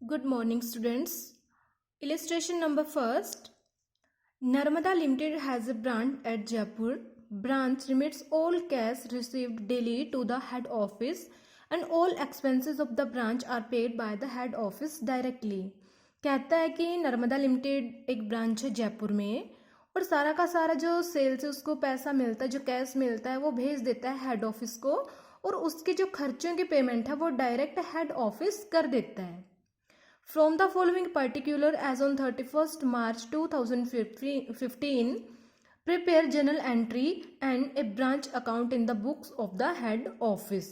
Good morning, students. Illustration number first. Narmada Limited has a branch at Jaipur. Branch remits all cash received daily to the head office, and all expenses of the branch are paid by the head office directly. कहता है कि Narmada limited एक branch है जयपुर में और सारा का सारा जो सेल से उसको पैसा मिलता है, जो कैश मिलता है, वो भेज देता है हेड ऑफिस को और उसके जो खर्चों की पेमेंट है वो डायरेक्ट हेड ऑफिस कर देता है. From the following particular as on 31st March 2015, prepare journal entry and a branch account in the books of the head office.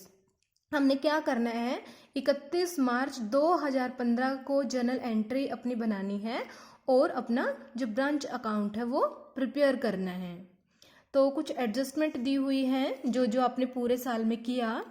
हमने क्या करना है, 31 मार्च 2015 को जर्नल एंट्री अपनी बनानी है और अपना जो ब्रांच अकाउंट है वो प्रिपेयर करना है. तो कुछ एडजस्टमेंट दी हुई हैं जो जो आपने पूरे साल में किया.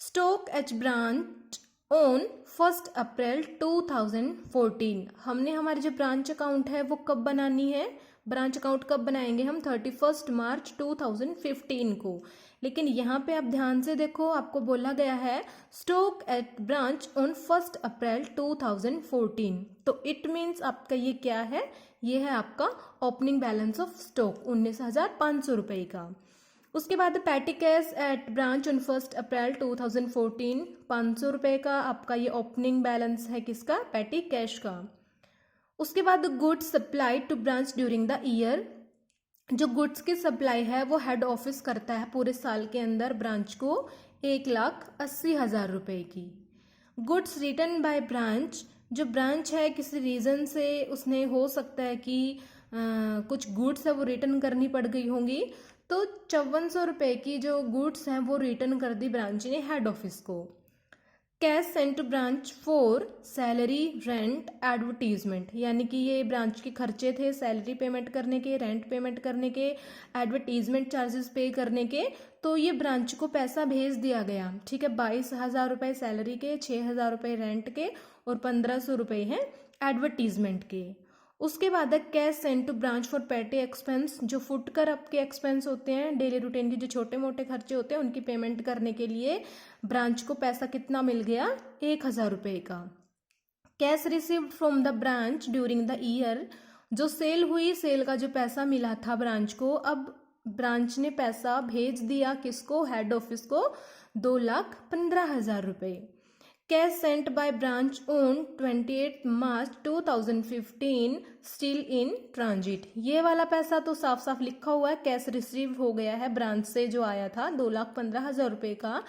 स्टॉक एच ब्रांच ऑन 1 अप्रैल 2014. हमने हमारी जो ब्रांच अकाउंट है वो कब बनानी है, ब्रांच अकाउंट कब बनाएंगे हम, 31 मार्च 2015 को. लेकिन यहाँ पे आप ध्यान से देखो, आपको बोला गया है स्टॉक एट ब्रांच ऑन 1 अप्रैल 2014. तो इट मीन्स आपका ये क्या है, ये है आपका ओपनिंग बैलेंस ऑफ स्टॉक 19,500 रुपये का. उसके बाद petty cash at branch on 1 अप्रैल 2014, 500 रुपये का आपका ये ओपनिंग बैलेंस है किसका, पैटी कैश का. उसके बाद goods supply to branch during the year. जो गुड्स की सप्लाई है वो हेड ऑफिस करता है पूरे साल के अंदर ब्रांच को 1,80,000 रुपये की. Goods return by branch. जो ब्रांच है किसी रीज़न से उसने हो सकता है कि कुछ गुड्स है वो रिटर्न करनी पड़ गई होंगी, तो 5400 रुपये की जो गुड्स हैं वो रिटर्न कर दी ब्रांच ने हेड ऑफिस को. Cash sent to branch for salary, rent, advertisement. यानी कि ये ब्रांच के खर्चे थे सैलरी पेमेंट करने के, रेंट पेमेंट करने के, एडवर्टीजमेंट चार्जेस पे करने के. तो ये ब्रांच को पैसा भेज दिया गया. ठीक है, 22,000 रुपये सैलरी के, 6,000 रुपये रेंट के और 1,500 रुपये हैं एडवर्टीजमेंट के. उसके बाद है cash sent to branch for petty expense. जो फुटकर आपके एक्सपेंस होते हैं, डेली रूटीन के जो छोटे मोटे खर्चे होते हैं उनकी पेमेंट करने के लिए ब्रांच को पैसा कितना मिल गया, 1,000 रुपये का. Cash received from the branch during the year. जो सेल हुई, सेल का जो पैसा मिला था ब्रांच को, अब ब्रांच ने पैसा भेज दिया किसको, हेड ऑफिस को, 2,15,000 रुपये. Cash sent by branch on 28 March 2015 still in transit. ये वाला पैसा तो साफ साफ लिखा हुआ है, कैश रिसीव हो गया है ब्रांच से जो आया था 2,15,000 रुपये का.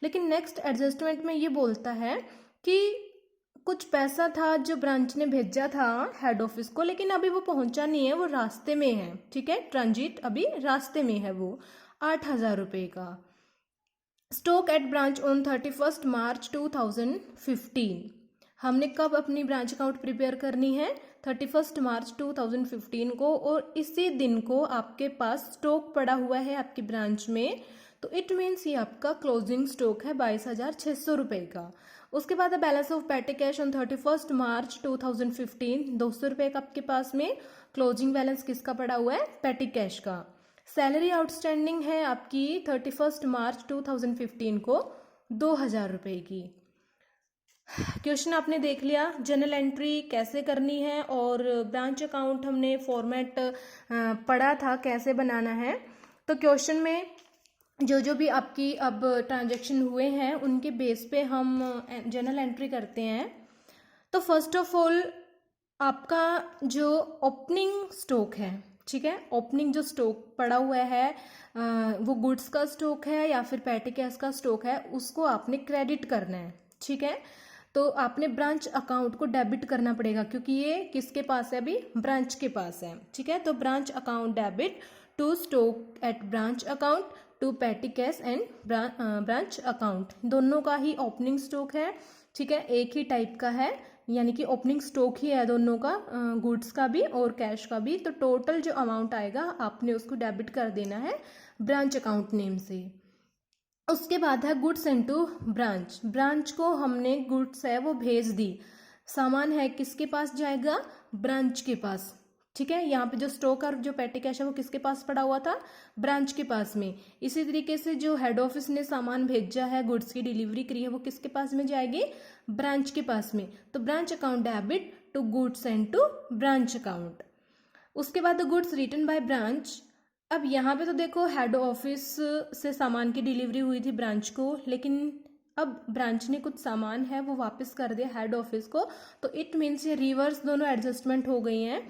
लेकिन नेक्स्ट एडजस्टमेंट में ये बोलता है कि कुछ पैसा था जो ब्रांच ने भेजा था हेड ऑफिस को, लेकिन अभी वो पहुंचा नहीं है, वो रास्ते में है. ठीक है, ट्रांजिट अभी रास्ते में है, वो 8,000 रुपये का. स्टॉक एट ब्रांच ऑन 31 मार्च 2015. हमने कब अपनी ब्रांच अकाउंट प्रिपेयर करनी है, 31 मार्च 2015 को, और इसी दिन को आपके पास स्टॉक पड़ा हुआ है आपकी ब्रांच में. तो इट मीन्स ये आपका क्लोजिंग स्टॉक है 22,600 रुपये का. उसके बाद बैलेंस ऑफ पेटी कैश ऑन 31 मार्च 2015, 200 रुपये का आपके पास में क्लोजिंग बैलेंस किसका पड़ा हुआ है, पेटी कैश का. सैलरी आउटस्टैंडिंग है आपकी 31 मार्च 2015 को 2,000 रुपये की. क्वेश्चन आपने देख लिया, जर्नल एंट्री कैसे करनी है और ब्रांच अकाउंट हमने फॉर्मेट पढ़ा था कैसे बनाना है. तो क्वेश्चन में जो जो भी आपकी अब ट्रांजैक्शन हुए हैं उनके बेस पे हम जर्नल एंट्री करते हैं. तो फर्स्ट ऑफ ऑल आपका जो ओपनिंग स्टॉक है, ठीक है, ओपनिंग जो स्टॉक पड़ा हुआ है वो गुड्स का स्टॉक है या फिर पेटी कैश का स्टॉक है, उसको आपने क्रेडिट करना है. ठीक है, तो आपने ब्रांच अकाउंट को डेबिट करना पड़ेगा क्योंकि ये किसके पास है, अभी ब्रांच के पास है. ठीक है, तो branch account debit to stock at branch account to petty cash and branch account. दोनों का ही ओपनिंग स्टॉक है. ठीक है, एक ही टाइप का है, यानी कि ओपनिंग स्टॉक ही है दोनों का, गुड्स का भी और कैश का भी. तो टोटल जो अमाउंट आएगा आपने उसको डेबिट कर देना है ब्रांच अकाउंट नेम से. उसके बाद है goods sent to branch. Branch को हमने गुड्स है वो भेज दी, सामान है किसके पास जाएगा, ब्रांच के पास. ठीक है। यहाँ पे जो स्टॉक और जो पेटी कैश है वो किसके पास पड़ा हुआ था, ब्रांच के पास में। इसी तरीके से जो हेड ऑफिस ने सामान भेजा है, गुड्स की डिलीवरी करी है, वो किसके पास में जाएगी, ब्रांच के पास में। तो branch account debit to goods send to branch account. उसके बाद the goods return by branch. अब यहाँ पे तो देखो हेड ऑफिस से सामान की डिलीवरी हुई थी ब्रांच को, लेकिन अब ब्रांच ने कुछ सामान है वो वापस कर दिया हेड ऑफिस को, तो इट मीन्स ये रिवर्स दोनों एडजस्टमेंट हो गई हैं।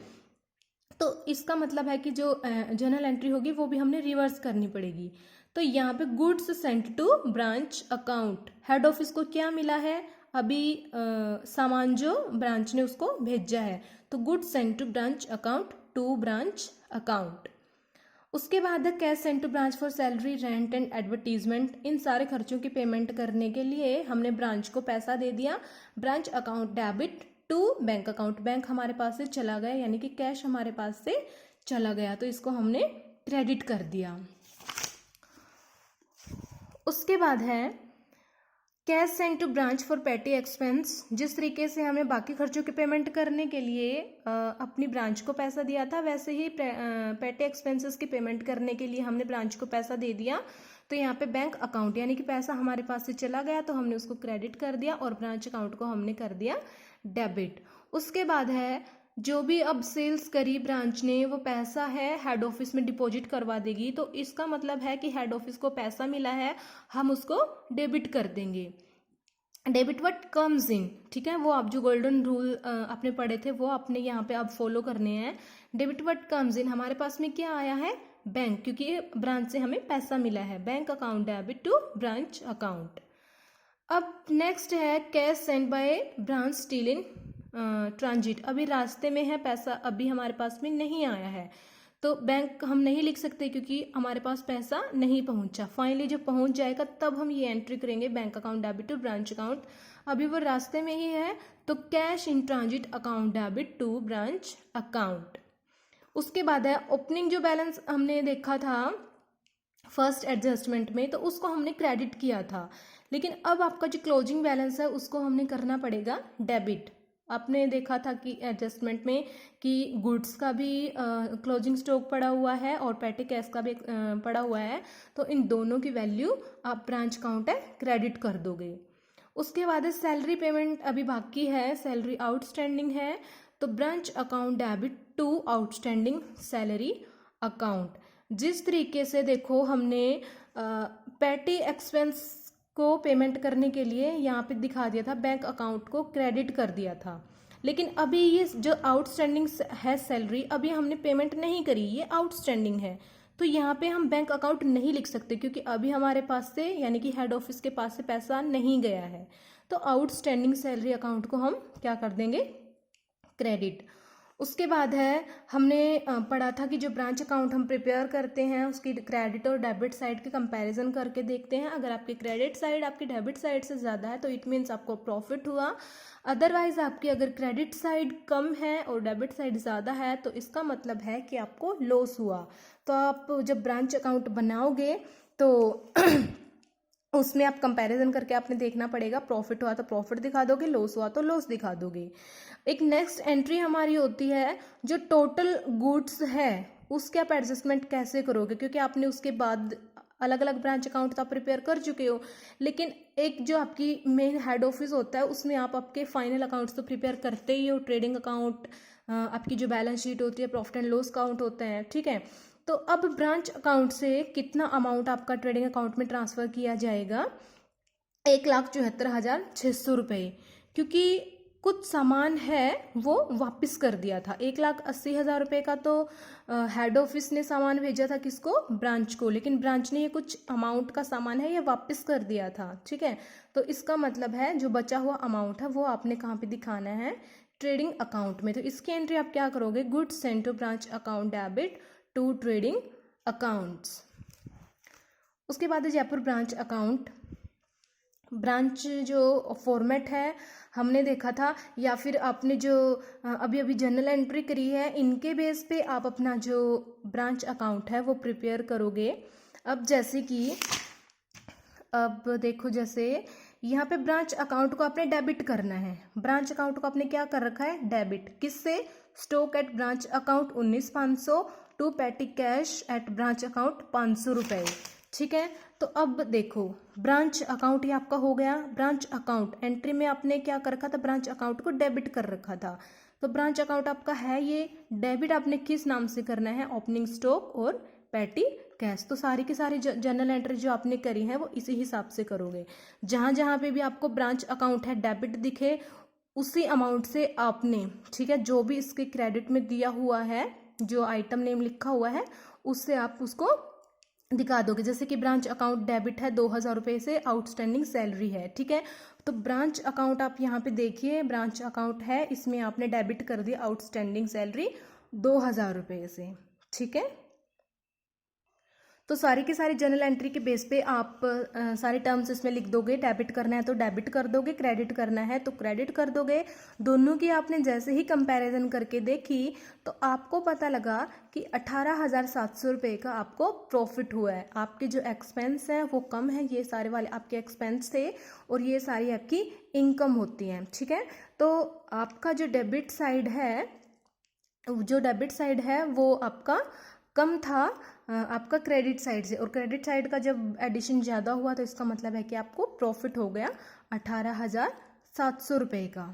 तो इसका मतलब है कि जो जर्नल एंट्री होगी वो भी हमने रिवर्स करनी पड़ेगी। तो यहाँ पे goods sent to branch account, head office को क्या मिला है, अभी सामान जो ब्रांच ने उसको भेजा है, तो goods sent to branch account to branch account. उसके बाद cash sent to branch for salary, rent and advertisement. इन सारे खर्चों की पेमेंट करने के लिए हमने ब्रांच को पैसा दे दिया। Branch account debit to bank account, bank हमारे पास से चला गया, यानी कि कैश हमारे पास से चला गया, तो इसको हमने क्रेडिट कर दिया। उसके बाद है cash sent to branch for petty expense. जिस तरीके से हमें बाकी खर्चों की पेमेंट करने के लिए अपनी ब्रांच को पैसा दिया था, वैसे ही पेटी एक्सपेंसेस की पेमेंट करने के लिए हमने ब्रांच को पैसा दे दिया। तो यहाँ पे बैंक अकाउंट यानी कि पैसा हमारे पास से चला गया तो हमने उसको क्रेडिट कर दिया और ब्रांच अकाउंट को हमने कर दिया डेबिट। उसके बाद है जो भी अब सेल्स करी ब्रांच ने वो पैसा है हेड ऑफिस में डिपॉजिट करवा देगी, तो इसका मतलब है कि हेड ऑफिस को पैसा मिला है, हम उसको डेबिट कर देंगे। डेबिट व्हाट कम्स इन, ठीक है, वो आप जो गोल्डन रूल आपने पढ़े थे वो आपने यहाँ पे आप फॉलो करने हैं। डेबिट व्हाट कम्स इन, हमारे पास में क्या आया है, बैंक, क्योंकि ब्रांच से हमें पैसा मिला है। Bank account debit to branch account. अब नेक्स्ट है cash send by branch still in transit. अभी रास्ते में है पैसा, अभी हमारे पास में नहीं आया है, तो बैंक हम नहीं लिख सकते क्योंकि हमारे पास पैसा नहीं पहुंचा। फाइनली जब पहुंच जाएगा तब हम ये एंट्री करेंगे, bank account debit to branch account. अभी वो रास्ते में ही है, तो cash in transit account debit to branch account. उसके बाद है ओपनिंग जो बैलेंस हमने देखा था फर्स्ट एडजस्टमेंट में, तो उसको हमने क्रेडिट किया था, लेकिन अब आपका जो क्लोजिंग बैलेंस है उसको हमने करना पड़ेगा डेबिट। आपने देखा था कि एडजस्टमेंट में कि गुड्स का भी क्लोजिंग स्टॉक पड़ा हुआ है और पेटी कैश का भी पड़ा हुआ है, तो इन दोनों की वैल्यू आप ब्रांच अकाउंट है क्रेडिट कर दोगे। उसके बाद सैलरी पेमेंट अभी बाकी है, सैलरी आउटस्टैंडिंग है, तो branch account debit to outstanding salary account. जिस तरीके से देखो हमने पेटी एक्सपेंस को पेमेंट करने के लिए यहाँ पे दिखा दिया था, बैंक अकाउंट को क्रेडिट कर दिया था, लेकिन अभी ये जो आउटस्टैंडिंग है सैलरी, अभी हमने पेमेंट नहीं करी, ये आउटस्टैंडिंग है, तो यहाँ पे हम बैंक अकाउंट नहीं लिख सकते क्योंकि अभी हमारे पास से यानी कि हेड ऑफिस के पास से पैसा नहीं गया है। तो आउटस्टैंडिंग सैलरी अकाउंट को हम क्या कर देंगे, क्रेडिट। उसके बाद है हमने पढ़ा था कि जो ब्रांच अकाउंट हम प्रिपेयर करते हैं उसकी क्रेडिट और डेबिट साइड के कंपैरिजन करके देखते हैं। अगर आपकी क्रेडिट साइड आपकी डेबिट साइड से ज़्यादा है तो इट मीन्स आपको प्रॉफिट हुआ, अदरवाइज आपकी अगर क्रेडिट साइड कम है और डेबिट साइड ज़्यादा है तो इसका मतलब है कि आपको लॉस हुआ। तो आप जब ब्रांच अकाउंट बनाओगे तो उसमें आप कंपैरिजन करके आपने देखना पड़ेगा, प्रॉफिट हुआ तो प्रॉफिट दिखा दोगे, लॉस हुआ तो लॉस दिखा दोगे। एक नेक्स्ट एंट्री हमारी होती है जो टोटल गुड्स है उसके आप एडजस्टमेंट कैसे करोगे, क्योंकि आपने उसके बाद अलग अलग ब्रांच अकाउंट तो आप प्रिपेयर कर चुके हो, लेकिन एक जो आपकी मेन हेड ऑफिस होता है उसमें आप आपके फाइनल अकाउंट्स तो प्रिपेयर करते ही हो, ट्रेडिंग अकाउंट, आपकी जो बैलेंस शीट होती है, प्रॉफिट एंड लॉस अकाउंट होते हैं, ठीक है। तो अब ब्रांच अकाउंट से कितना अमाउंट आपका ट्रेडिंग अकाउंट में ट्रांसफ़र किया जाएगा, 1,74,600 रुपये, क्योंकि कुछ सामान है वो वापस कर दिया था। 1,80,000 रुपये का तो हेड ऑफिस ने सामान भेजा था किसको, ब्रांच को, लेकिन ब्रांच ने ये कुछ अमाउंट का सामान है ये वापस कर दिया था, ठीक है। तो इसका मतलब है जो बचा हुआ अमाउंट है वो आपने कहाँ पे दिखाना है, ट्रेडिंग अकाउंट में। तो इसकी एंट्री आप क्या करोगे, goods sent to branch account debit to trading accounts. उसके बाद है जयपुर ब्रांच अकाउंट। ब्रांच जो फॉर्मेट है हमने देखा था, या फिर आपने जो अभी अभी जर्नल एंट्री करी है, इनके बेस पे आप अपना जो ब्रांच अकाउंट है वो प्रिपेयर करोगे। अब जैसे कि अब देखो, जैसे यहाँ पे ब्रांच अकाउंट को आपने डेबिट करना है, ब्रांच अकाउंट को आपने क्या कर रखा है, डेबिट, किससे, stock at branch account 19,500 to petty cash at branch account 500 रुपये। ठीक है, तो अब देखो ब्रांच अकाउंट ये आपका हो गया। ब्रांच अकाउंट एंट्री में आपने क्या कर रखा था, ब्रांच अकाउंट को डेबिट कर रखा था। तो ब्रांच अकाउंट आपका है ये, डेबिट आपने किस नाम से करना है, ओपनिंग स्टॉक और पेटी कैश। तो सारी की सारी जर्नल एंट्री जो आपने करी है वो इसी हिसाब से करोगे। जहां जहां पे भी आपको ब्रांच अकाउंट है डेबिट दिखे उसी अमाउंट से आपने, ठीक है, जो भी इसके क्रेडिट में दिया हुआ है, जो आइटम नेम लिखा हुआ है उससे आप उसको दिखा दोगे। जैसे कि ब्रांच अकाउंट डेबिट है 2,000 रुपये से, आउटस्टैंडिंग सैलरी है। ठीक है, तो ब्रांच अकाउंट आप यहाँ पे देखिए, ब्रांच अकाउंट है, इसमें आपने डेबिट कर दिया आउटस्टैंडिंग सैलरी 2,000 रुपये से। ठीक है, तो सारी की सारी जर्नल एंट्री के बेस पे आप सारे टर्म्स इसमें लिख दोगे। डेबिट करना है तो डेबिट कर दोगे, क्रेडिट करना है तो क्रेडिट कर दोगे। दोनों की आपने जैसे ही कंपैरिजन करके देखी तो आपको पता लगा कि 18,700 रुपये का आपको प्रॉफिट हुआ है। आपके जो एक्सपेंस हैं वो कम है, ये सारे वाले आपके एक्सपेंस थे और ये सारी आपकी इनकम होती हैं। ठीक है, तो आपका जो डेबिट साइड है वो आपका कम था आपका क्रेडिट साइड से, और क्रेडिट साइड का जब एडिशन ज़्यादा हुआ तो इसका मतलब है कि आपको प्रॉफिट हो गया 18,700 रुपये का।